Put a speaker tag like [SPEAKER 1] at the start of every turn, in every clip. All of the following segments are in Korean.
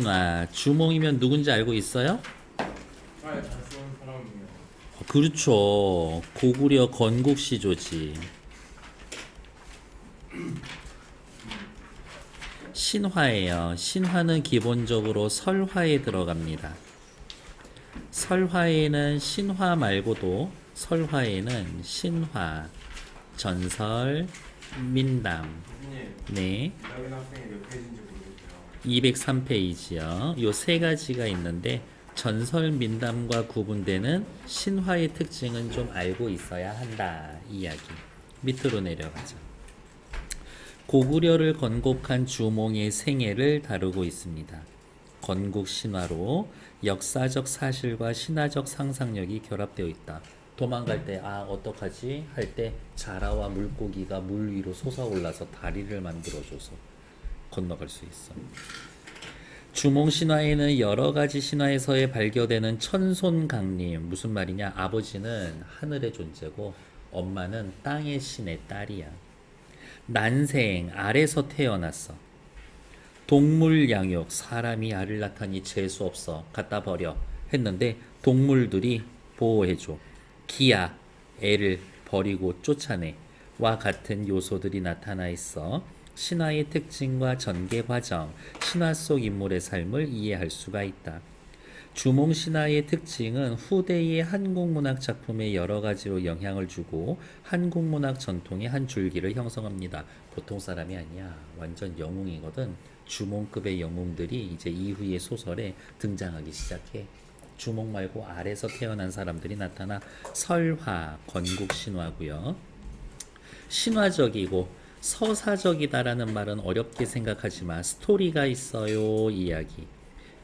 [SPEAKER 1] 신화 주몽이면 누군지 알고 있어요?
[SPEAKER 2] 잘 쓰는 사람이에요.
[SPEAKER 1] 그렇죠. 고구려 건국시조지. 신화예요. 신화는 기본적으로 설화에 들어갑니다. 설화에는 신화 말고도 설화에는 신화, 전설, 민담.
[SPEAKER 2] 교수님,
[SPEAKER 1] 네.
[SPEAKER 2] 이낙연 학생이 몇 페이지인지 모르겠어요.
[SPEAKER 1] 203페이지요. 요 세 가지가 있는데 전설 민담과 구분되는 신화의 특징은 좀 알고 있어야 한다. 이야기. 밑으로 내려가죠. 고구려를 건국한 주몽의 생애를 다루고 있습니다. 건국 신화로 역사적 사실과 신화적 상상력이 결합되어 있다. 도망갈 때 어떡하지? 할 때 자라와 물고기가 물 위로 솟아올라서 다리를 만들어줘서 건너갈 수 있어. 주몽 신화에는 여러 가지 신화에서의 발견되는 천손강림. 무슨 말이냐? 아버지는 하늘의 존재고 엄마는 땅의 신의 딸이야. 난생 알에서 태어났어. 동물 양육. 사람이 알을 낳다니 재수 없어. 갖다 버려. 했는데 동물들이 보호해줘. 기야. 애를 버리고 쫓아내. 와 같은 요소들이 나타나 있어. 신화의 특징과 전개 과정, 신화 속 인물의 삶을 이해할 수가 있다. 주몽 신화의 특징은 후대의 한국문학 작품에 여러 가지로 영향을 주고 한국문학 전통의 한 줄기를 형성합니다. 보통 사람이 아니야. 완전 영웅이거든. 주몽급의 영웅들이 이제 이후의 소설에 등장하기 시작해. 주몽 말고 아래서 태어난 사람들이 나타나 설화, 건국 신화고요. 신화적이고 서사적이다라는 말은 어렵게 생각하지만 스토리가 있어요. 이야기.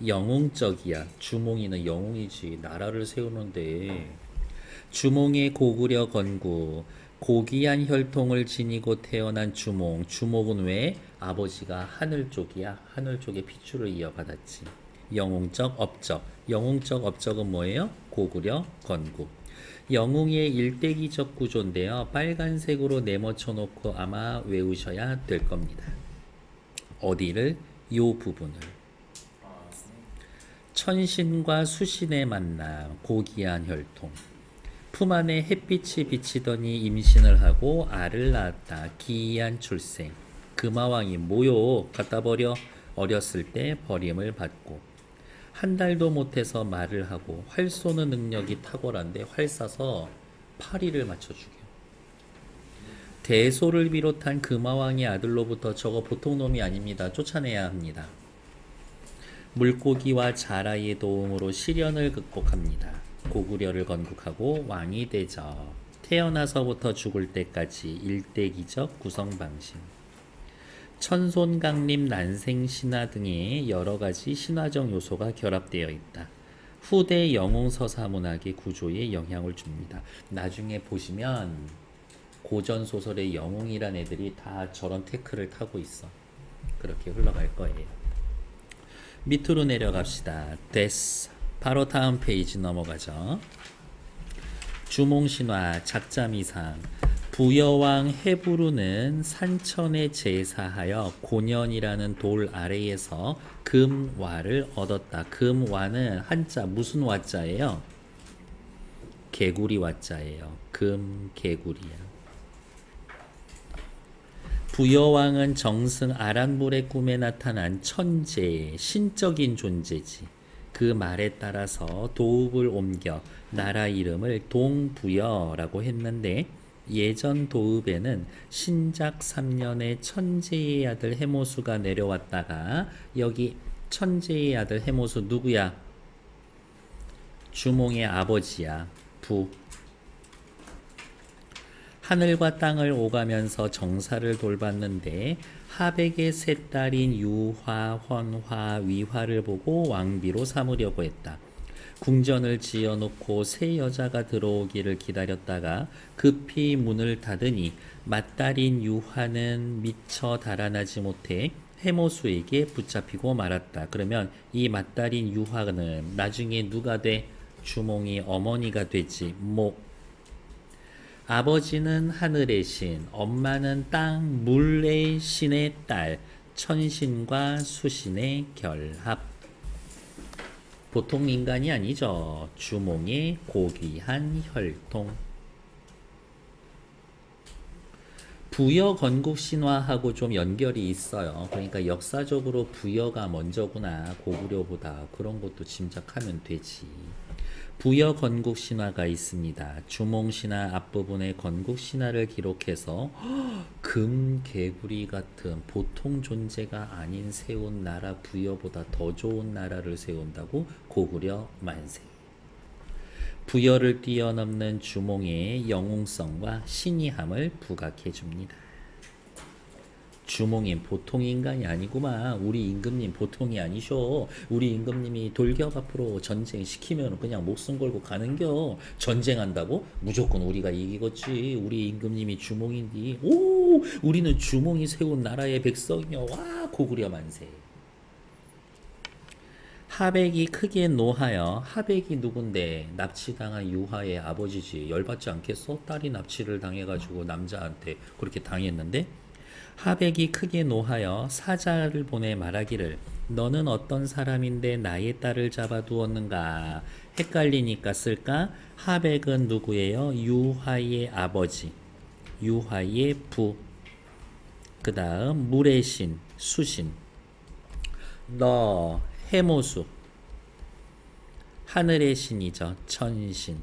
[SPEAKER 1] 영웅적이야. 주몽이는 영웅이지. 나라를 세우는데. 주몽의 고구려 건국. 고귀한 혈통을 지니고 태어난 주몽. 주몽은 왜? 아버지가 하늘 쪽이야. 하늘 쪽의 피줄을 이어받았지. 영웅적 업적. 영웅적 업적은 뭐예요? 고구려 건국. 영웅의 일대기적 구조인데요. 빨간색으로 네모쳐 놓고 아마 외우셔야 될 겁니다. 어디를? 요 부분을. 천신과 수신의 만남, 고귀한 혈통. 품 안에 햇빛이 비치더니 임신을 하고 알을 낳았다. 기이한 출생. 금화왕이 뭐요? 갖다 버려. 어렸을 때 버림을 받고 한 달도 못해서 말을 하고 활 쏘는 능력이 탁월한데 활 쏴서 파리를 맞춰 죽여. 대소를 비롯한 금화왕의 아들로부터 저거 보통 놈이 아닙니다. 쫓아내야 합니다. 물고기와 자라의 도움으로 시련을 극복합니다. 고구려를 건국하고 왕이 되죠. 태어나서부터 죽을 때까지 일대기적 구성 방식. 천손강림, 난생신화 등의 여러 가지 신화적 요소가 결합되어 있다. 후대 영웅서사문학의 구조에 영향을 줍니다. 나중에 보시면 고전 소설의 영웅이란 애들이 다 저런 태클을 타고 있어. 그렇게 흘러갈 거예요. 밑으로 내려갑시다. 됐어. 바로 다음 페이지 넘어가죠. 주몽신화 작자미상. 부여왕 헤부르는 산천에 제사하여 고년이라는 돌 아래에서 금와를 얻었다. 금와는 한자 무슨 와자예요? 개구리 와자예요. 금개구리야. 부여왕은 정승 아란불의 꿈에 나타난 천재, 신적인 존재지. 그 말에 따라서 도읍을 옮겨 나라 이름을 동부여라고 했는데 예전 도읍에는 신작 3년에 천재의 아들 해모수가 내려왔다가 여기 천재의 아들 해모수 누구야? 주몽의 아버지야. 부. 하늘과 땅을 오가면서 정사를 돌봤는데 하백의 세 딸인 유화, 헌화, 위화를 보고 왕비로 삼으려고 했다. 궁전을 지어놓고 새 여자가 들어오기를 기다렸다가 급히 문을 닫으니 맏딸인 유화는 미처 달아나지 못해 해모수에게 붙잡히고 말았다. 그러면 이 맏딸인 유화는 나중에 누가 돼? 주몽이 어머니가 되지. 아버지는 하늘의 신, 엄마는 땅, 물의 신의 딸, 천신과 수신의 결합. 보통 인간이 아니죠. 주몽의 고귀한 혈통. 부여 건국 신화하고 좀 연결이 있어요. 그러니까 역사적으로 부여가 먼저구나, 고구려보다. 그런 것도 짐작하면 되지. 부여 건국 신화가 있습니다. 주몽 신화 앞부분에 건국 신화를 기록해서 금 개구리 같은 보통 존재가 아닌 세운 나라 부여보다 더 좋은 나라를 세운다고 고구려 만세. 부여를 뛰어넘는 주몽의 영웅성과 신의함을 부각해 줍니다. 주몽인 보통 인간이 아니구만. 우리 임금님 보통이 아니셔. 우리 임금님이 돌격 앞으로 전쟁 시키면 그냥 목숨 걸고 가는겨. 전쟁한다고? 무조건 우리가 이기겠지. 우리 임금님이 주몽인디. 오, 우리는 주몽이 세운 나라의 백성이여. 와, 고구려 만세. 하백이 크게 노하여. 하백이 누군데? 납치당한 유하의 아버지지. 열받지 않겠어? 딸이 납치를 당해가지고 남자한테 그렇게 당했는데, 하백이 크게 노하여 사자를 보내 말하기를 너는 어떤 사람인데 나의 딸을 잡아두었는가. 헷갈리니까 쓸까? 하백은 누구예요? 유하의 아버지, 유하의 부. 그 다음 물의 신, 수신. 너 해모수, 하늘의 신이죠. 천신.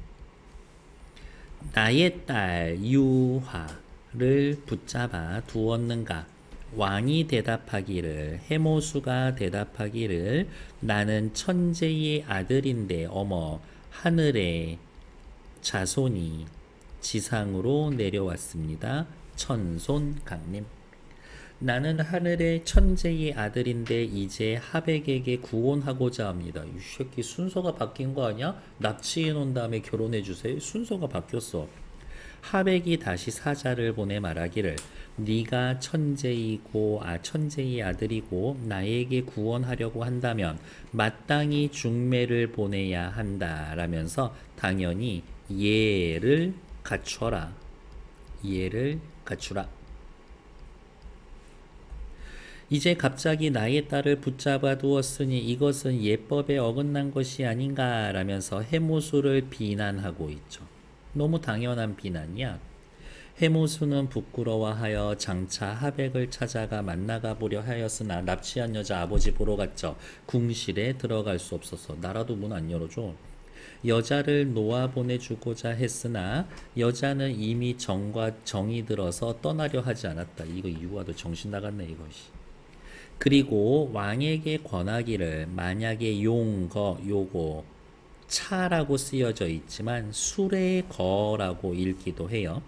[SPEAKER 1] 나의 딸 유하를 붙잡아 두었는가. 왕이 대답하기를, 해모수가 대답하기를 나는 천재의 아들인데 어머 하늘의 자손이 지상으로 내려왔습니다. 천손 강림. 나는 하늘의 천재의 아들인데 이제 하백에게 구원하고자 합니다. 이 새끼 순서가 바뀐 거 아니야? 납치해 놓은 다음에 결혼해 주세요. 순서가 바뀌었어. 하백이 다시 사자를 보내 말하기를 네가 천재의 아들이고 나에게 구원하려고 한다면 마땅히 중매를 보내야 한다 라면서 당연히 예를 갖춰라. 예를 갖추라. 이제 갑자기 나의 딸을 붙잡아 두었으니 이것은 예법에 어긋난 것이 아닌가 라면서 해모수를 비난하고 있죠. 너무 당연한 비난이야. 해모수는 부끄러워하여 장차 하백을 찾아가 만나가 보려 하였으나 납치한 여자 아버지 보러 갔죠. 궁실에 들어갈 수 없어서. 나라도 문 안 열어줘. 여자를 놓아 보내주고자 했으나 여자는 이미 정이 들어서 떠나려 하지 않았다. 이거 유아도 정신 나갔네 이것이. 그리고 왕에게 권하기를 만약에 요거 차라고 쓰여져 있지만 술의 거라고 읽기도 해요.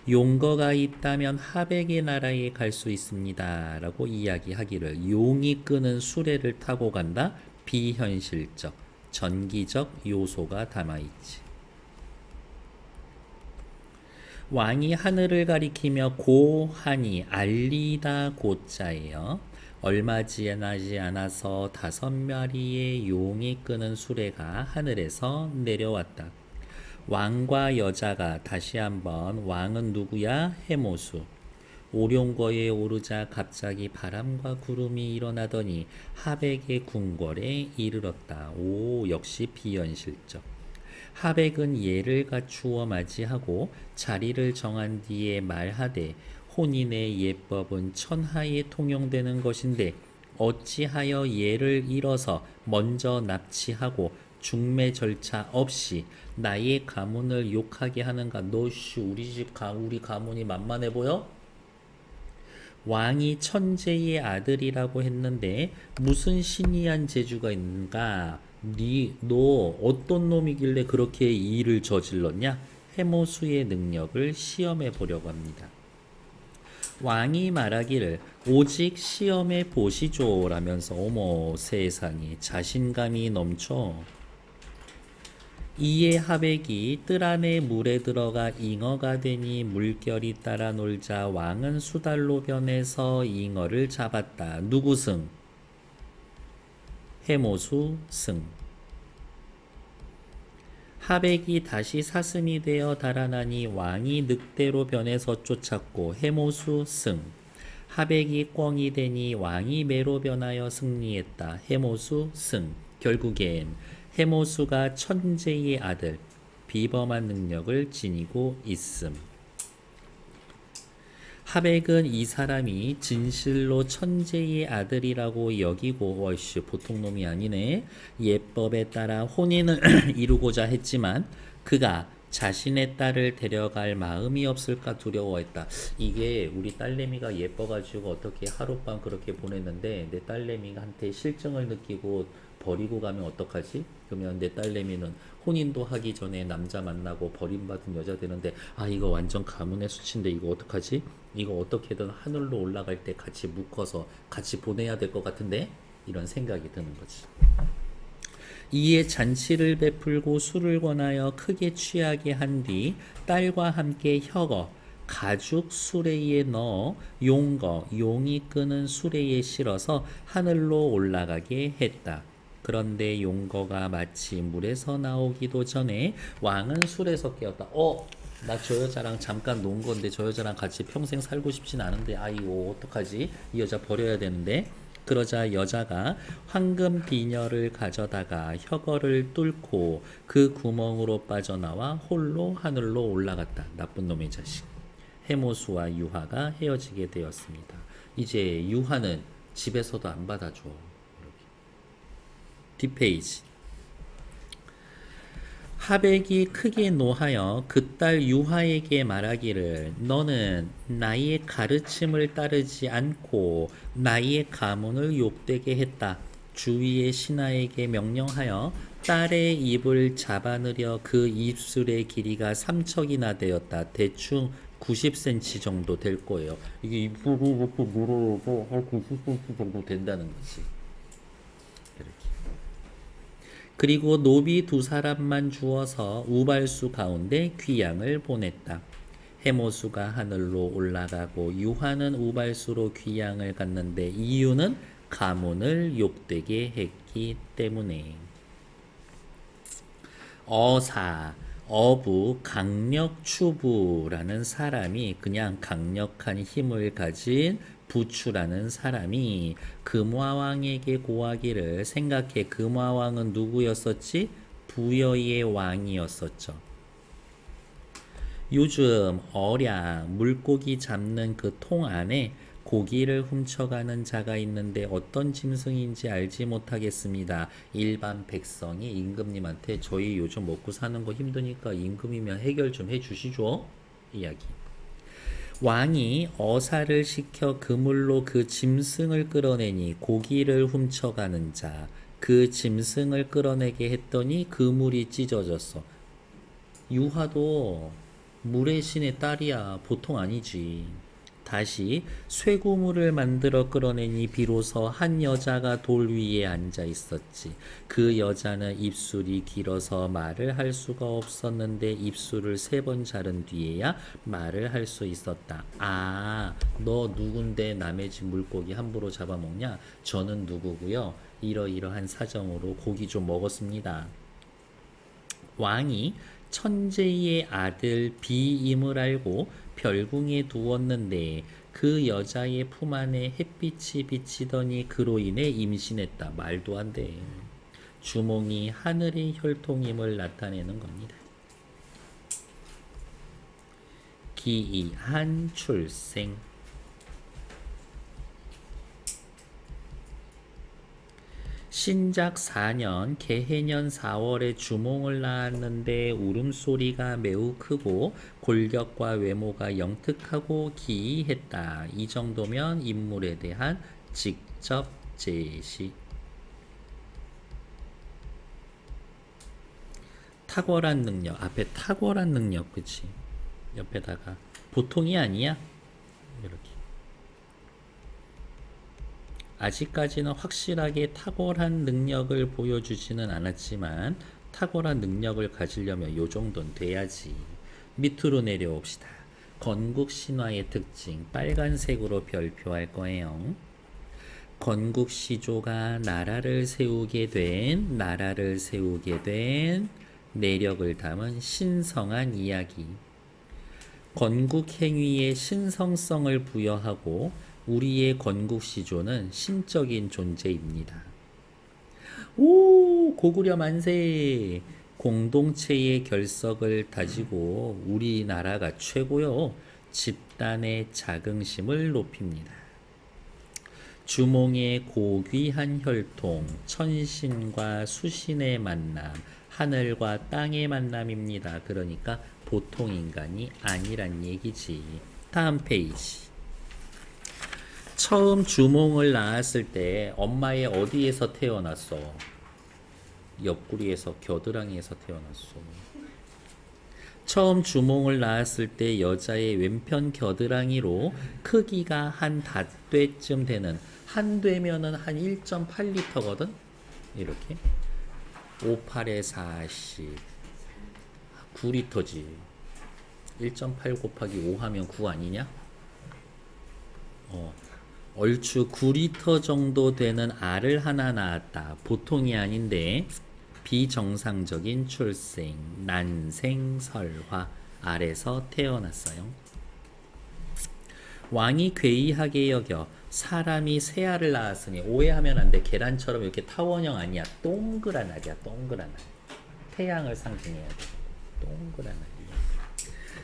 [SPEAKER 1] 용거가 있다면 하백의 나라에 갈 수 있습니다 라고 이야기하기를 용이 끄는 수레를 타고 간다. 비현실적, 전기적 요소가 담아있지. 왕이 하늘을 가리키며 고하니 알리다 고자예요. 얼마 지나지 않아서 5마리의 용이 끄는 수레가 하늘에서 내려왔다. 왕과 여자가 다시 한번 왕은 누구야? 해모수. 오룡거에 오르자 갑자기 바람과 구름이 일어나더니 하백의 궁궐에 이르렀다. 오, 역시 비현실적. 하백은 예를 갖추어 맞이하고 자리를 정한 뒤에 말하되 혼인의 예법은 천하에 통용되는 것인데 어찌하여 예를 잃어서 먼저 납치하고 중매 절차 없이 나의 가문을 욕하게 하는가. 너씨 우리 가문이 만만해 보여? 왕이 천재의 아들이라고 했는데 무슨 신이한 재주가 있는가? 너 어떤 놈이길래 그렇게 이 일을 저질렀냐? 해모수의 능력을 시험해 보려고 합니다. 왕이 말하기를 오직 시험해 보시죠 라면서 어머 세상에 자신감이 넘쳐. 이에 하백이 뜰 안에 물에 들어가 잉어가 되니 물결이 따라 놀자 왕은 수달로 변해서 잉어를 잡았다. 누구 승? 해모수 승. 하백이 다시 사슴이 되어 달아나니 왕이 늑대로 변해서 쫓았고 해모수 승. 하백이 꿩이 되니 왕이 매로 변하여 승리했다. 해모수 승. 결국엔 해모수가 천재의 아들, 비범한 능력을 지니고 있음. 하백은 이 사람이 진실로 천재의 아들이라고 여기고, 월씨 보통 놈이 아니네. 예법에 따라 혼인을 이루고자 했지만 그가 자신의 딸을 데려갈 마음이 없을까 두려워했다. 이게 우리 딸내미가 예뻐가지고 어떻게 하룻밤 그렇게 보냈는데 내 딸내미한테 실증을 느끼고 버리고 가면 어떡하지? 그러면 내 딸내미는 혼인도 하기 전에 남자 만나고 버림받은 여자 되는데, 아 이거 완전 가문의 수치인데 이거 어떡하지? 이거 어떻게든 하늘로 올라갈 때 같이 묶어서 같이 보내야 될 것 같은데? 이런 생각이 드는 거지. 이에 잔치를 베풀고 술을 권하여 크게 취하게 한 뒤 딸과 함께 혁어 가죽 수레에 넣어 용이 끄는 수레에 실어서 하늘로 올라가게 했다. 그런데 용거가 마치 물에서 나오기도 전에 왕은 술에서 깨었다. 나 저 여자랑 잠깐 논 건데 저 여자랑 같이 평생 살고 싶진 않은데, 아이고 어떡하지? 이 여자 버려야 되는데. 그러자 여자가 황금 비녀를 가져다가 혁어를 뚫고 그 구멍으로 빠져나와 홀로 하늘로 올라갔다. 나쁜 놈의 자식. 해모수와 유화가 헤어지게 되었습니다. 이제 유화는 집에서도 안 받아줘. 뒷페이지. 하백이 크게 노하여 그 딸 유화에게 말하기를, 너는 나의 가르침을 따르지 않고 나의 가문을 욕되게 했다. 주위의 신하에게 명령하여 딸의 입을 잡아내려 그 입술의 길이가 3척이나 되었다. 대충 90cm 정도 될 거예요. 이게 입술이 이렇게 늘어서 한 90cm 정도 된다는 거지. 그리고 노비 2사람만 주어서 우발수 가운데 귀양을 보냈다. 해모수가 하늘로 올라가고 유화는 우발수로 귀양을 갔는데 이유는 가문을 욕되게 했기 때문에. 어부 강력추부라는 사람이, 그냥 강력한 힘을 가진 부추라는 사람이 금화왕에게 고하기를, 생각해, 금화왕은 누구였었지? 부여의 왕이었었죠. 요즘 어량 물고기 잡는 그 통 안에 고기를 훔쳐가는 자가 있는데 어떤 짐승인지 알지 못하겠습니다. 일반 백성이 임금님한테 저희 요즘 먹고 사는 거 힘드니까 임금이면 해결 좀 해주시죠. 이야기. 왕이 어사를 시켜 그물로 그 짐승을 끌어내니 고기를 훔쳐가는 자, 그 짐승을 끌어내게 했더니 그물이 찢어졌어. 유화도 물의 신의 딸이야. 보통 아니지. 다시 쇠고물을 만들어 끌어내니 비로소 한 여자가 돌 위에 앉아 있었지. 그 여자는 입술이 길어서 말을 할 수가 없었는데 입술을 3번 자른 뒤에야 말을 할 수 있었다. 너 누군데 남의 집 물고기 함부로 잡아먹냐? 저는 누구고요. 이러이러한 사정으로 고기 좀 먹었습니다. 왕이 천재의 아들 비임을 알고 별궁에 두었는데 그 여자의 품 안에 햇빛이 비치더니 그로 인해 임신했다. 말도 안 돼. 주몽이 하늘의 혈통임을 나타내는 겁니다. 기이한 출생. 신작 4년 개해년 4월에 주몽을 낳았는데 울음소리가 매우 크고 골격과 외모가 영특하고 기이했다. 이 정도면 인물에 대한 직접 제시. 탁월한 능력. 앞에 탁월한 능력, 그치? 옆에다가 보통이 아니야. 이렇게. 아직까지는 확실하게 탁월한 능력을 보여주지는 않았지만 탁월한 능력을 가지려면 요 정도는 돼야지. 밑으로 내려옵시다. 건국 신화의 특징 빨간색으로 별표할 거예요. 건국 시조가 나라를 세우게 된 내력을 담은 신성한 이야기. 건국 행위에 신성성을 부여하고 우리의 건국시조는 신적인 존재입니다. 오, 고구려 만세! 공동체의 결석을 다지고 우리나라가 최고요. 집단의 자긍심을 높입니다. 주몽의 고귀한 혈통, 천신과 수신의 만남, 하늘과 땅의 만남입니다. 그러니까 보통 인간이 아니란 얘기지. 다음 페이지. 처음 주몽을 낳았을 때 엄마의 어디에서 태어났어? 옆구리에서, 겨드랑이에서 태어났어. 처음 주몽을 낳았을 때 여자의 왼편 겨드랑이로 크기가 한 닷대쯤 되는, 한 되면은 한 1.8리터거든? 이렇게 58에 40 9리터지. 1.8 곱하기 5 하면 9 아니냐? 얼추 9리터 정도 되는 알을 하나 낳았다. 보통이 아닌데 비정상적인 출생, 난생설화, 알에서 태어났어요. 왕이 괴이하게 여겨 사람이 새 알을 낳았으니, 오해하면 안 돼. 계란처럼 이렇게 타원형 아니야. 동그란 알이야. 동그란 알. 태양을 상징해야 돼. 동그란 알이야.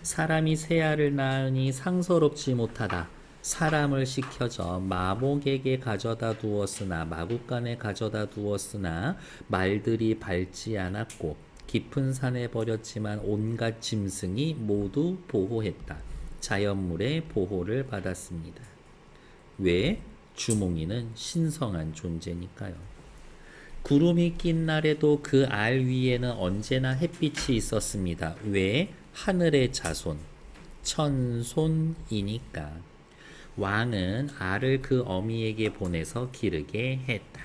[SPEAKER 1] 사람이 새 알을 낳으니 상서롭지 못하다. 사람을 시켜져 마목에게 가져다 두었으나, 마국간에 가져다 두었으나 말들이 밟지 않았고 깊은 산에 버렸지만 온갖 짐승이 모두 보호했다. 자연물의 보호를 받았습니다. 왜? 주몽이는 신성한 존재니까요. 구름이 낀 날에도 그 알 위에는 언제나 햇빛이 있었습니다. 왜? 하늘의 자손, 천손이니까. 왕은 알을 그 어미에게 보내서 기르게 했다.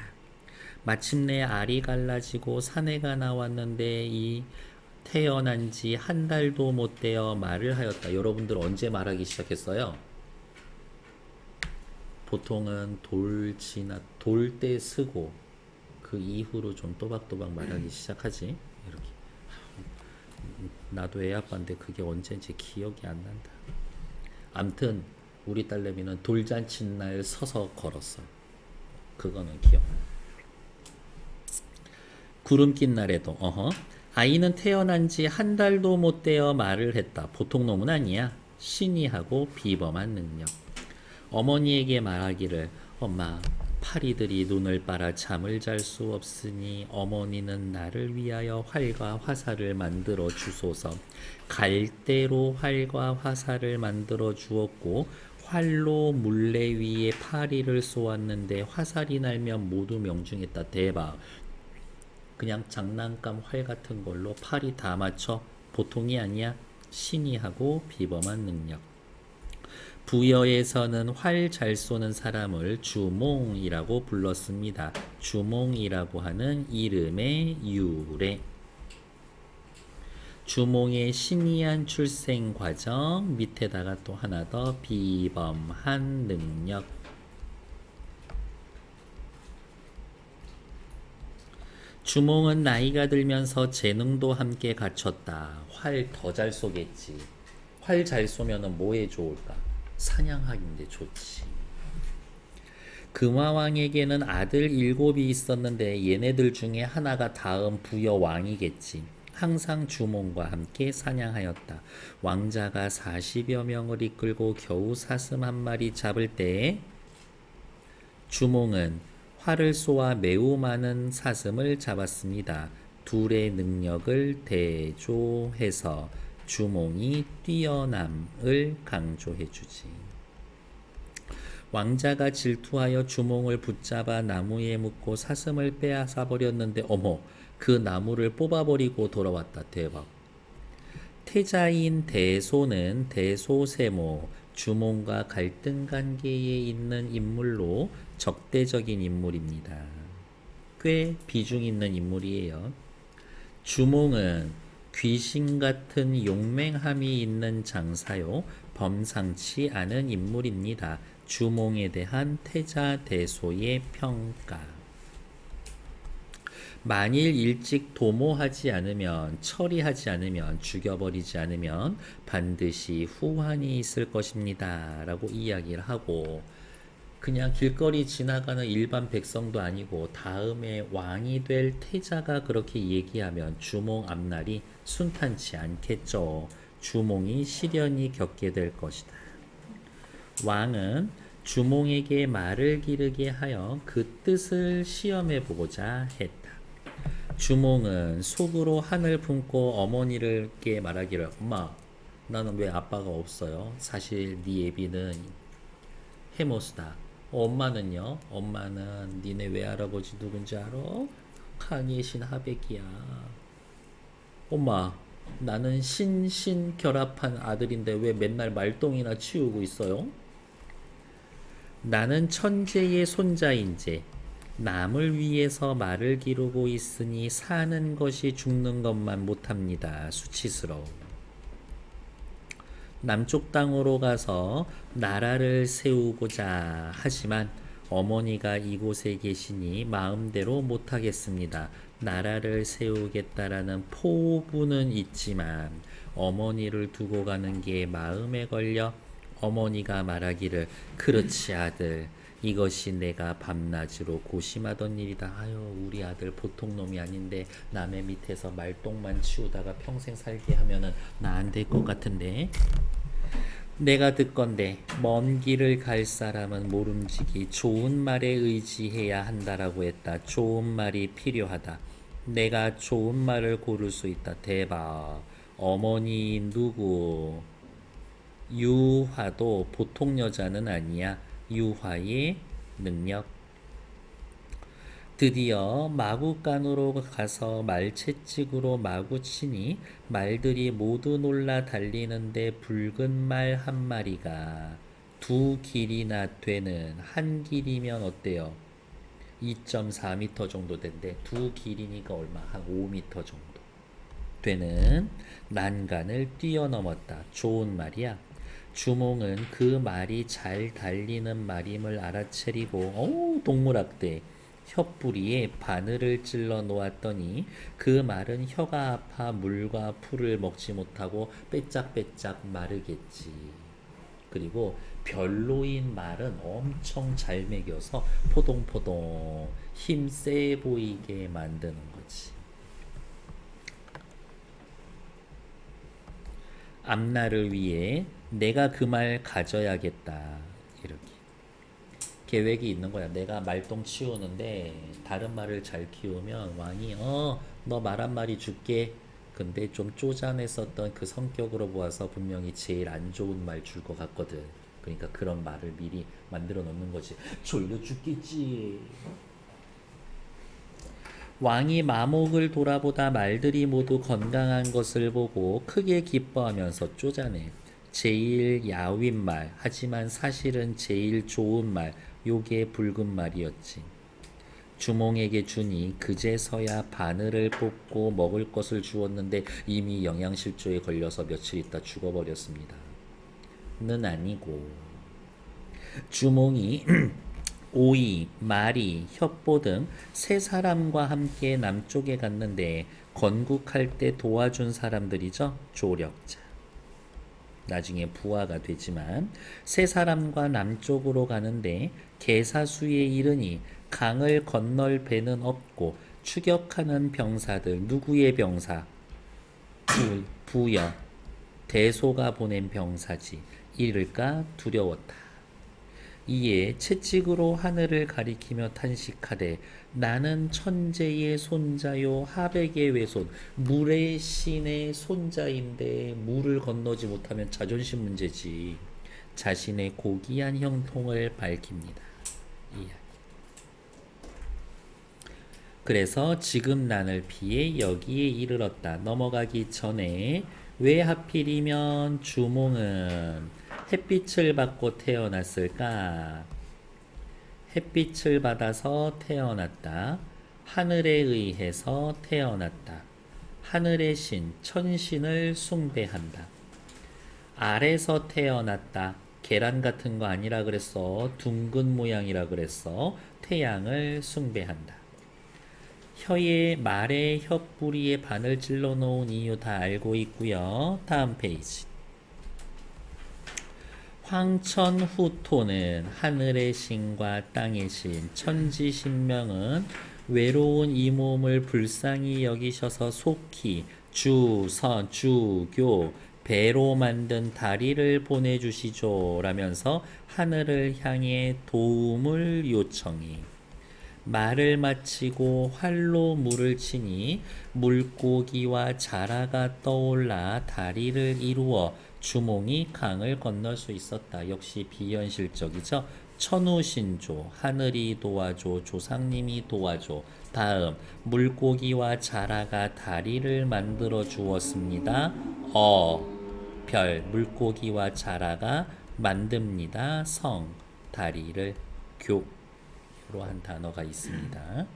[SPEAKER 1] 마침내 알이 갈라지고 사내가 나왔는데 이 태어난 지 한 달도 못 되어 말을 하였다. 여러분들 언제 말하기 시작했어요? 보통은 돌 때 쓰고 그 이후로 좀 또박또박 말하기 시작하지. 이렇게. 나도 애 아빠인데 그게 언제인지 기억이 안 난다. 암튼 우리 딸내미는 돌잔치 날 서서 걸었어. 그거는 기억. 구름 낀 날에도 아이는 태어난 지 한 달도 못 되어 말을 했다. 보통 놈은 아니야. 신이하고 비범한 능력. 어머니에게 말하기를, 엄마, 파리들이 눈을 빨아 잠을 잘 수 없으니 어머니는 나를 위하여 활과 화살을 만들어 주소서. 갈대로 활과 화살을 만들어 주었고 활로 물레 위에 파리를 쏘았는데 화살이 날면 모두 명중했다. 대박. 그냥 장난감 활 같은 걸로 팔이 다 맞춰. 보통이 아니야. 신이하고 비범한 능력. 부여에서는 활 잘 쏘는 사람을 주몽이라고 불렀습니다. 주몽이라고 하는 이름의 유래. 주몽의 신이한 출생 과정, 밑에다가 또 하나 더 비범한 능력. 주몽은 나이가 들면서 재능도 함께 갖췄다. 활 더 잘 쏘겠지. 활 잘 쏘면은 뭐에 좋을까? 사냥하기인데 좋지. 금화왕에게는 아들 7이 있었는데 얘네들 중에 하나가 다음 부여 왕이겠지. 항상 주몽과 함께 사냥하였다. 왕자가 40여 명을 이끌고 겨우 사슴 한 마리 잡을 때 주몽은 활을 쏘아 매우 많은 사슴을 잡았습니다. 둘의 능력을 대조해서 주몽이 뛰어남을 강조해주지. 왕자가 질투하여 주몽을 붙잡아 나무에 묶고 사슴을 빼앗아 버렸는데 어머, 그 나무를 뽑아버리고 돌아왔다. 대박. 태자인 대소는 대소세모, 주몽과 갈등 관계에 있는 인물로 적대적인 인물입니다. 꽤 비중 있는 인물이에요. 주몽은 귀신 같은 용맹함이 있는 장사요, 범상치 않은 인물입니다. 주몽에 대한 태자 대소의 평가. 만일 일찍 도모하지 않으면, 처리하지 않으면, 죽여버리지 않으면 반드시 후환이 있을 것입니다. 라고 이야기를 하고, 그냥 길거리 지나가는 일반 백성도 아니고 다음에 왕이 될 태자가 그렇게 얘기하면 주몽 앞날이 순탄치 않겠죠. 주몽이 시련이 겪게 될 것이다. 왕은 주몽에게 말을 기르게 하여 그 뜻을 시험해 보고자 했다. 주몽은 속으로 한을 품고 어머니께 말하기를 엄마 나는 왜 아빠가 없어요? 사실 네 애비는 해모수다. 엄마는요? 엄마는 니네 외할아버지 누군지 알아? 강의 신 하백이야. 엄마 나는 신신결합한 아들인데 왜 맨날 말똥이나 치우고 있어요? 나는 천재의 손자인제 남을 위해서 말을 기르고 있으니 사는 것이 죽는 것만 못합니다. 수치스러워. 남쪽 땅으로 가서 나라를 세우고자 하지만 어머니가 이곳에 계시니 마음대로 못하겠습니다. 나라를 세우겠다라는 포부는 있지만 어머니를 두고 가는 게 마음에 걸려 어머니가 말하기를 그렇지 아들 이것이 내가 밤낮으로 고심하던 일이다. 아유 우리 아들 보통 놈이 아닌데 남의 밑에서 말똥만 치우다가 평생 살게 하면은 나 안 될 것 같은데 내가 듣건대 먼 길을 갈 사람은 모름지기 좋은 말에 의지해야 한다라고 했다. 좋은 말이 필요하다. 내가 좋은 말을 고를 수 있다. 대박. 어머니 누구? 유화도 보통 여자는 아니야. 유화의 능력. 드디어 마구간으로 가서 말채찍으로 마구 치니 말들이 모두 놀라 달리는데 붉은 말 한 마리가 두 길이나 되는 한 길이면 어때요? 2.4m 정도 된대. 두 길이니까 얼마? 한 5m 정도 되는 난간을 뛰어넘었다. 좋은 말이야. 주몽은 그 말이 잘 달리는 말임을 알아채리고 동물학대 혀뿌리에 바늘을 찔러 놓았더니 그 말은 혀가 아파 물과 풀을 먹지 못하고 빼짝빼짝 마르겠지. 그리고 별로인 말은 엄청 잘 먹여서 포동포동 힘세 보이게 만드는 거지. 앞날을 위해 내가 그 말 가져야겠다. 이렇게 계획이 있는 거야. 내가 말똥 치우는데 다른 말을 잘 키우면 왕이 너 말 한 마리 줄게. 근데 좀 쪼잔했었던 그 성격으로 보아서 분명히 제일 안 좋은 말 줄 것 같거든. 그러니까 그런 말을 미리 만들어 놓는 거지. 졸려 죽겠지. 왕이 마목을 돌아보다 말들이 모두 건강한 것을 보고 크게 기뻐하면서 쪼잔해. 제일 야윈 말, 하지만 사실은 제일 좋은 말, 요게 붉은 말이었지. 주몽에게 주니 그제서야 바늘을 뽑고 먹을 것을 주었는데 이미 영양실조에 걸려서 며칠 있다 죽어버렸습니다. 는 아니고 주몽이 오이, 마리, 혁보 등 세 사람과 함께 남쪽에 갔는데 건국할 때 도와준 사람들이죠. 조력자. 나중에 부하가 되지만 세 사람과 남쪽으로 가는데 개사수에 이르니 강을 건널 배는 없고 추격하는 병사들 누구의 병사? 부여 대소가 보낸 병사지. 이를까 두려웠다. 이에 채찍으로 하늘을 가리키며 탄식하되 나는 천재의 손자요 하백의 외손 물의 신의 손자인데 물을 건너지 못하면 자존심 문제지. 자신의 고귀한 형통을 밝힙니다. 그래서 지금 난을 피해 여기에 이르렀다. 넘어가기 전에 왜 하필이면 주몽은 햇빛을 받고 태어났을까? 햇빛을 받아서 태어났다. 하늘에 의해서 태어났다. 하늘의 신, 천신을 숭배한다. 알에서 태어났다. 계란 같은 거 아니라 그랬어. 둥근 모양이라 그랬어. 태양을 숭배한다. 혀에 말에 혀뿌리에 바늘 찔러 놓은 이유 다 알고 있고요. 다음 페이지. 황천후토는 하늘의 신과 땅의 신, 천지신명은 외로운 이 몸을 불쌍히 여기셔서 속히 주, 선, 주, 교, 배로 만든 다리를 보내주시죠 라면서 하늘을 향해 도움을 요청해 말을 마치고 활로 물을 치니 물고기와 자라가 떠올라 다리를 이루어 주몽이 강을 건널 수 있었다. 역시 비현실적이죠. 천우신조, 하늘이 도와줘, 조상님이 도와줘. 다음, 물고기와 자라가 다리를 만들어 주었습니다. 별, 물고기와 자라가 만듭니다. 성, 다리를 교. 로 한 단어가 있습니다.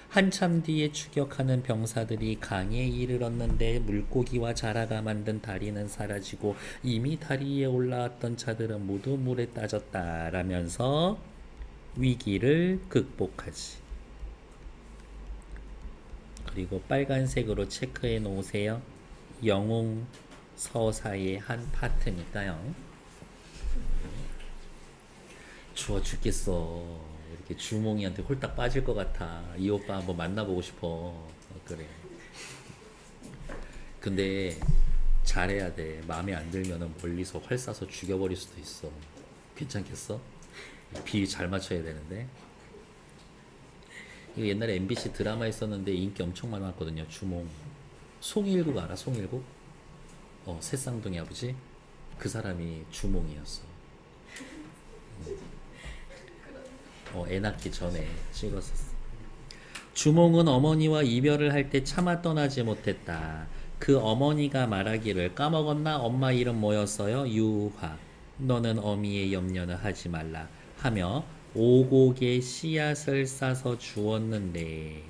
[SPEAKER 1] 한참 뒤에 추격하는 병사들이 강에 이르렀는데 물고기와 자라가 만든 다리는 사라지고 이미 다리 위에 올라왔던 자들은 모두 물에 빠졌다 라면서 위기를 극복하지. 그리고 빨간색으로 체크해 놓으세요. 영웅 서사의 한 파트니까요. 추워 죽겠어. 이렇게 주몽이한테 홀딱 빠질 것 같아. 이 오빠 한번 만나보고 싶어. 그래. 근데 잘해야 돼. 마음에 안 들면은 멀리서 활 쏴서 죽여버릴 수도 있어. 괜찮겠어? 비위 잘 맞춰야 되는데. 이거 옛날에 MBC 드라마 있었는데 인기 엄청 많았거든요. 주몽. 송일국 알아? 송일국? 새쌍둥이 아버지? 그 사람이 주몽이었어. 애 낳기 전에 찍었었어. 주몽은 어머니와 이별을 할 때 차마 떠나지 못했다. 그 어머니가 말하기를 까먹었나? 엄마 이름 뭐였어요? 유화. 너는 어미의 염려는 하지 말라 하며 오곡에 씨앗을 싸서 주었는데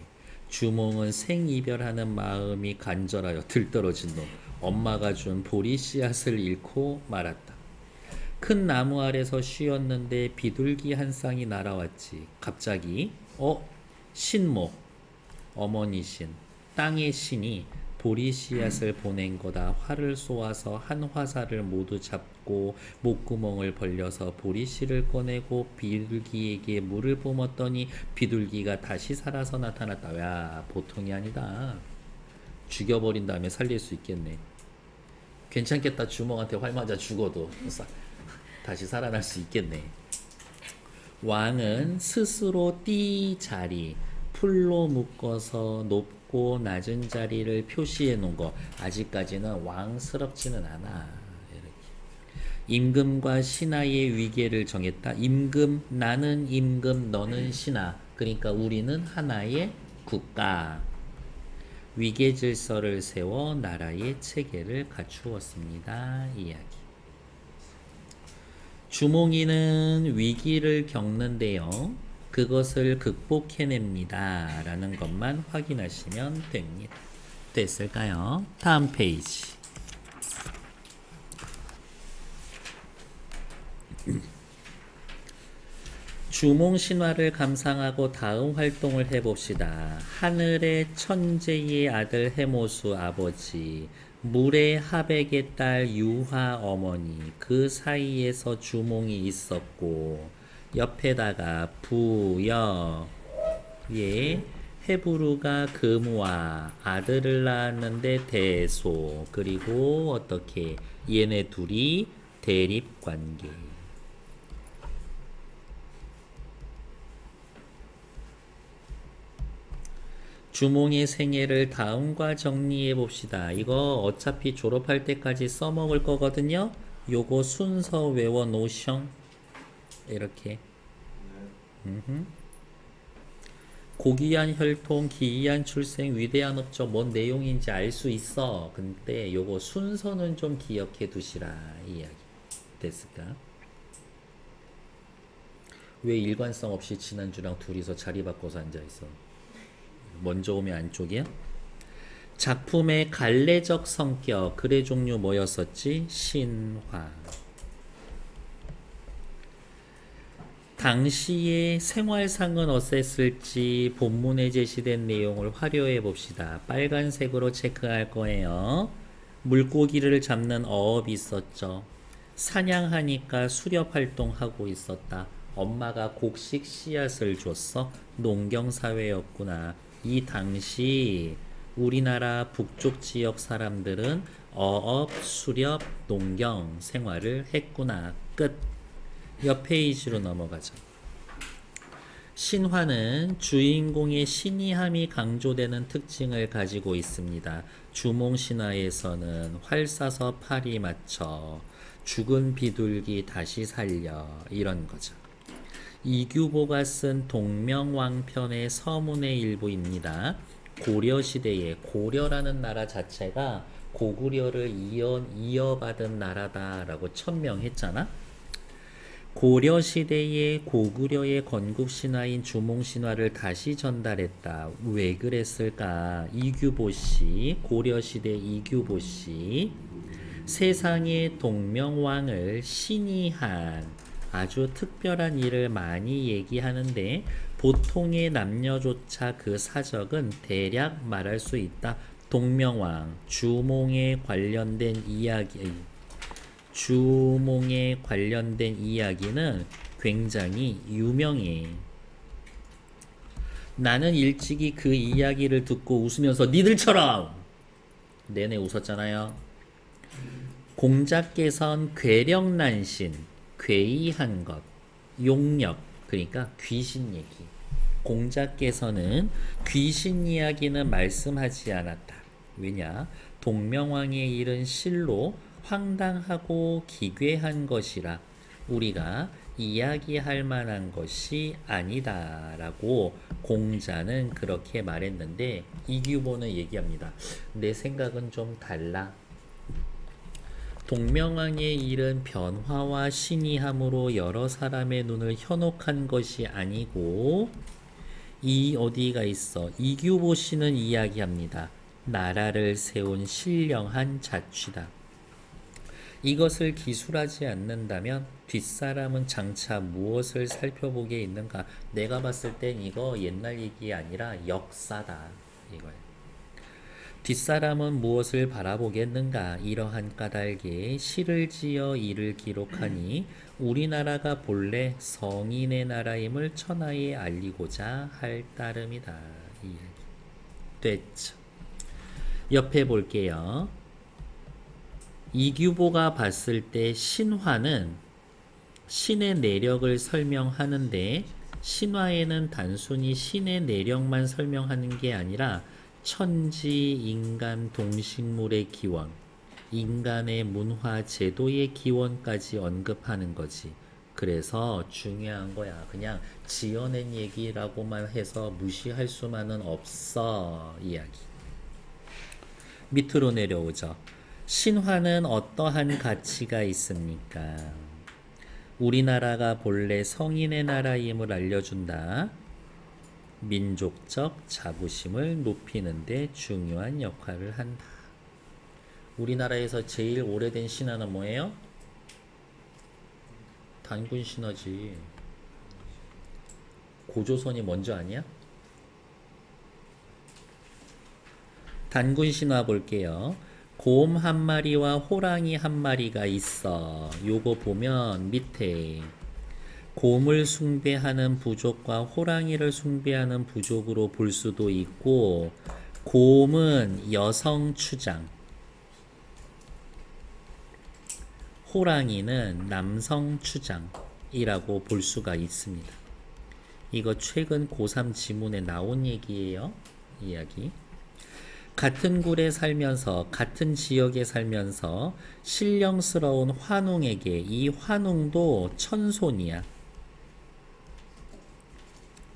[SPEAKER 1] 주몽은 생이별하는 마음이 간절하여 들떨어진 놈 엄마가 준 보리 씨앗을 잃고 말았다. 큰 나무 아래서 쉬었는데 비둘기 한 쌍이 날아왔지. 갑자기 신모 어머니 신 땅의 신이 보리 씨앗을 보낸 거다. 활을 쏘아서 한 화살을 모두 잡고 목구멍을 벌려서 보리 씨를 꺼내고 비둘기에게 물을 뿜었더니 비둘기가 다시 살아서 나타났다. 야, 보통이 아니다. 죽여버린 다음에 살릴 수 있겠네. 괜찮겠다. 주먹한테 활 맞아 죽어도 다시 살아날 수 있겠네. 왕은 스스로 띠 자리 풀로 묶어서 높고 낮은 자리를 표시해 놓은 거 아직까지는 왕스럽지는 않아. 이렇게. 임금과 신하의 위계를 정했다. 임금, 나는 임금, 너는 신하. 그러니까 우리는 하나의 국가. 위계 질서를 세워 나라의 체계를 갖추었습니다. 이야기. 주몽이는 위기를 겪는데요. 그것을 극복해냅니다. 라는 것만 확인하시면 됩니다. 됐을까요? 다음 페이지. 주몽 신화를 감상하고 다음 활동을 해봅시다. 하늘의 천재의 아들 해모수 아버지, 물의 하백의 딸 유화 어머니, 그 사이에서 주몽이 있었고 옆에다가 부여 예 헤브루가 금우와 아들을 낳았는데 대소, 그리고 어떻게 얘네 둘이 대립관계. 주몽의 생애를 다음과 정리해 봅시다. 이거 어차피 졸업할 때까지 써먹을 거거든요. 요거 순서 외워 놓으셔. 이렇게. 고귀한 혈통, 기이한 출생, 위대한 업적, 뭔 내용인지 알 수 있어. 근데 요거 순서는 좀 기억해 두시라. 이 이야기. 됐을까? 왜 일관성 없이 지난주랑 둘이서 자리 바꿔서 앉아있어? 먼저 오면 안쪽이야? 작품의 갈래적 성격, 글의 종류 뭐였었지? 신화. 당시의 생활상은 어땠을지 본문에 제시된 내용을 화려해 봅시다. 빨간색으로 체크할 거예요. 물고기를 잡는 어업이 있었죠. 사냥하니까 수렵 활동하고 있었다. 엄마가 곡식 씨앗을 줬어. 농경사회였구나. 이 당시 우리나라 북쪽 지역 사람들은 어업, 수렵, 농경 생활을 했구나. 끝. 옆 페이지로 넘어가죠. 신화는 주인공의 신이함이 강조되는 특징을 가지고 있습니다. 주몽신화에서는 활 쏴서 파리 맞춰, 죽은 비둘기 다시 살려, 이런 거죠. 이규보가 쓴 동명왕편의 서문의 일부입니다. 고려시대에, 고려라는 나라 자체가 고구려를 이어받은 나라다라고 천명했잖아. 고려시대의 고구려의 건국신화인 주몽신화를 다시 전달했다. 왜 그랬을까? 이규보씨, 고려시대 이규보씨, 세상의 동명왕을 신이 한 아주 특별한 일을 많이 얘기하는데 보통의 남녀조차 그 사적은 대략 말할 수 있다. 동명왕, 주몽에 관련된 이야기는 굉장히 유명해. 나는 일찍이 그 이야기를 듣고 웃으면서 니들처럼 내내 웃었잖아요. 공자께선 괴력난신, 괴이한 것, 용력, 그러니까 귀신 얘기. 공자께서는 귀신 이야기는 말씀하지 않았다. 왜냐? 동명왕의 일은 실로 황당하고 기괴한 것이라 우리가 이야기할 만한 것이 아니다라고 공자는 그렇게 말했는데 이규보는 얘기합니다. 내 생각은 좀 달라. 동명왕의 일은 변화와 신이함으로 여러 사람의 눈을 현혹한 것이 아니고 이 어디가 있어? 이규보 씨는 이야기합니다. 나라를 세운 신령한 자취다. 이것을 기술하지 않는다면 뒷사람은 장차 무엇을 살펴보게 있는가? 내가 봤을 땐 이거 옛날 얘기 아니라 역사다. 이거예요. 뒷사람은 무엇을 바라보겠는가? 이러한 까닭에 시를 지어 이를 기록하니 우리나라가 본래 성인의 나라임을 천하에 알리고자 할 따름이다. 이 이야기. 됐죠. 옆에 볼게요. 이규보가 봤을 때 신화는 신의 내력을 설명하는데 신화에는 단순히 신의 내력만 설명하는 게 아니라 천지, 인간, 동식물의 기원, 인간의 문화, 제도의 기원까지 언급하는 거지. 그래서 중요한 거야. 그냥 지어낸 얘기라고만 해서 무시할 수만은 없어. 이야기. 밑으로 내려오죠. 신화는 어떠한 가치가 있습니까? 우리나라가 본래 성인의 나라임을 알려준다. 민족적 자부심을 높이는 데 중요한 역할을 한다. 우리나라에서 제일 오래된 신화는 뭐예요? 단군 신화지. 고조선이 먼저 아니야? 단군 신화 볼게요. 곰 한 마리와 호랑이 한 마리가 있어. 요거 보면 밑에 곰을 숭배하는 부족과 호랑이를 숭배하는 부족으로 볼 수도 있고, 곰은 여성 추장, 호랑이는 남성 추장이라고 볼 수가 있습니다. 이거 최근 고3 지문에 나온 얘기예요. 이야기. 같은 굴에 살면서 같은 지역에 살면서 신령스러운 환웅에게 이 환웅도 천손이야.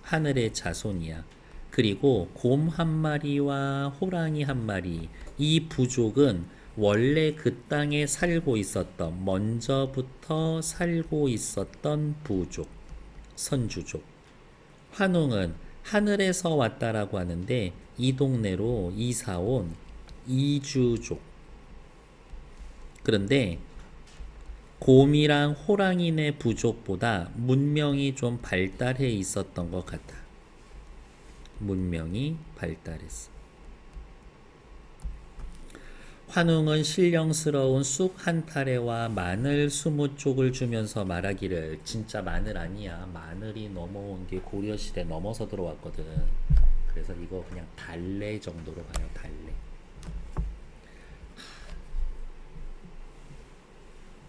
[SPEAKER 1] 하늘의 자손이야. 그리고 곰 한 마리와 호랑이 한 마리, 이 부족은 원래 그 땅에 살고 있었던, 먼저부터 살고 있었던 부족, 선주족. 환웅은 하늘에서 왔다라고 하는데 이 동네로 이사온 이주족. 그런데 곰이랑 호랑이네 부족보다 문명이 좀 발달해 있었던 것 같아. 문명이 발달했어. 환웅은 신령스러운 쑥 한 타래와 마늘 20쪽을 주면서 말하기를 진짜 마늘 아니야. 마늘이 넘어온 게 고려시대 넘어서 들어왔거든. 그래서 이거 그냥 달래 정도로 봐요. 달래.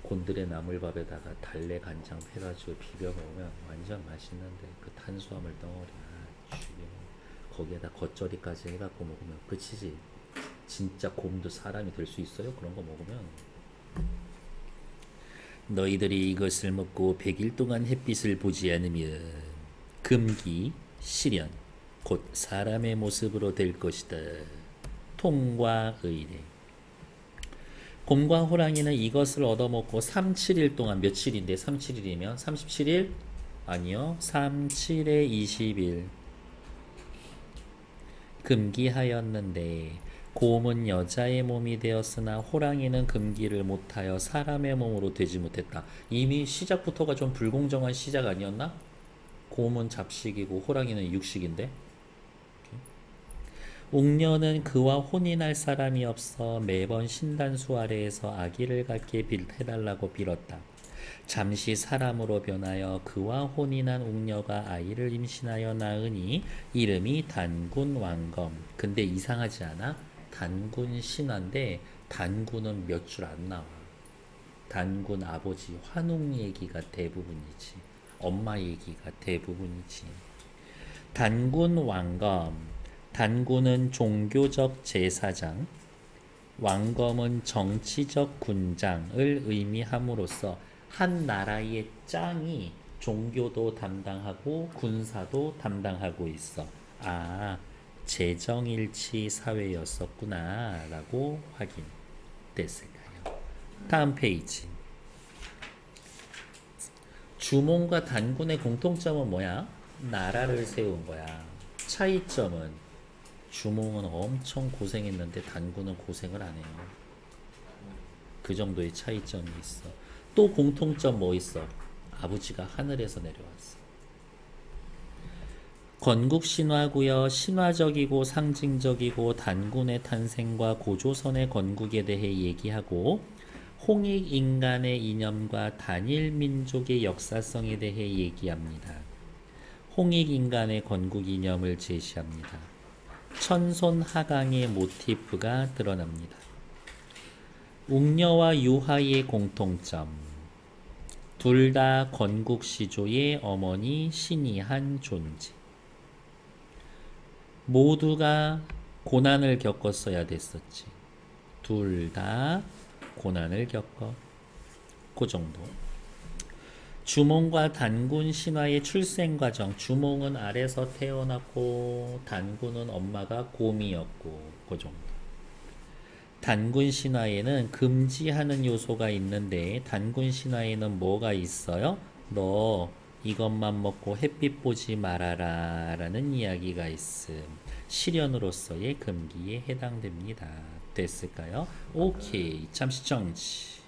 [SPEAKER 1] 곤드레 나물밥에다가 달래 간장 해가지고 비벼 먹으면 완전 맛있는데 그 탄수화물 덩어리 죽여. 거기에다 겉절이까지 해갖고 먹으면 끝이지. 진짜 곰도 사람이 될 수 있어요? 그런 거 먹으면. 너희들이 이것을 먹고 100일 동안 햇빛을 보지 않으면 금기, 시련, 곧 사람의 모습으로 될 것이다. 통과 의례. 곰과 호랑이는 이것을 얻어먹고 3, 7일 동안 며칠인데 3, 7일이면 37일? 아니요. 3, 7에 20일 금기하였는데 곰은 여자의 몸이 되었으나 호랑이는 금기를 못하여 사람의 몸으로 되지 못했다. 이미 시작부터가 좀 불공정한 시작 아니었나? 곰은 잡식이고 호랑이는 육식인데. 옥녀는 그와 혼인할 사람이 없어 매번 신단수 아래에서 아기를 갖게 해달라고 빌었다. 잠시 사람으로 변하여 그와 혼인한 옥녀가 아이를 임신하여 낳으니 이름이 단군 왕검. 근데 이상하지 않아? 단군 신화인데 단군은 몇 줄 안 나와. 단군 아버지 환웅 얘기가 대부분이지. 엄마 얘기가 대부분이지. 단군 왕검. 단군은 종교적 제사장, 왕검은 정치적 군장을 의미함으로써 한 나라의 짱이 종교도 담당하고 군사도 담당하고 있어. 아, 재정일치 사회였었구나 라고 확인됐을까요? 다음 페이지. 주몽과 단군의 공통점은 뭐야? 나라를 세운 거야. 차이점은 주몽은 엄청 고생했는데 단군은 고생을 안 해요. 그 정도의 차이점이 있어. 또 공통점 뭐 있어? 아버지가 하늘에서 내려왔어. 건국 신화고요. 신화적이고 상징적이고 단군의 탄생과 고조선의 건국에 대해 얘기하고 홍익 인간의 이념과 단일 민족의 역사성에 대해 얘기합니다. 홍익 인간의 건국 이념을 제시합니다. 천손 하강의 모티프가 드러납니다. 웅녀와 유하의 공통점. 둘 다 건국시조의 어머니 신이한 존재. 모두가 고난을 겪었어야 됐었지. 둘 다 고난을 겪어. 그 정도. 주몽과 단군 신화의 출생 과정. 주몽은 알에서 태어났고 단군은 엄마가 곰이었고 그 정도. 단군 신화에는 금지하는 요소가 있는데 단군 신화에는 뭐가 있어요? 너 이것만 먹고 햇빛 보지 말아라 라는 이야기가 있음. 시련으로서의 금기에 해당됩니다. 됐을까요? 오케이. 잠시 정지.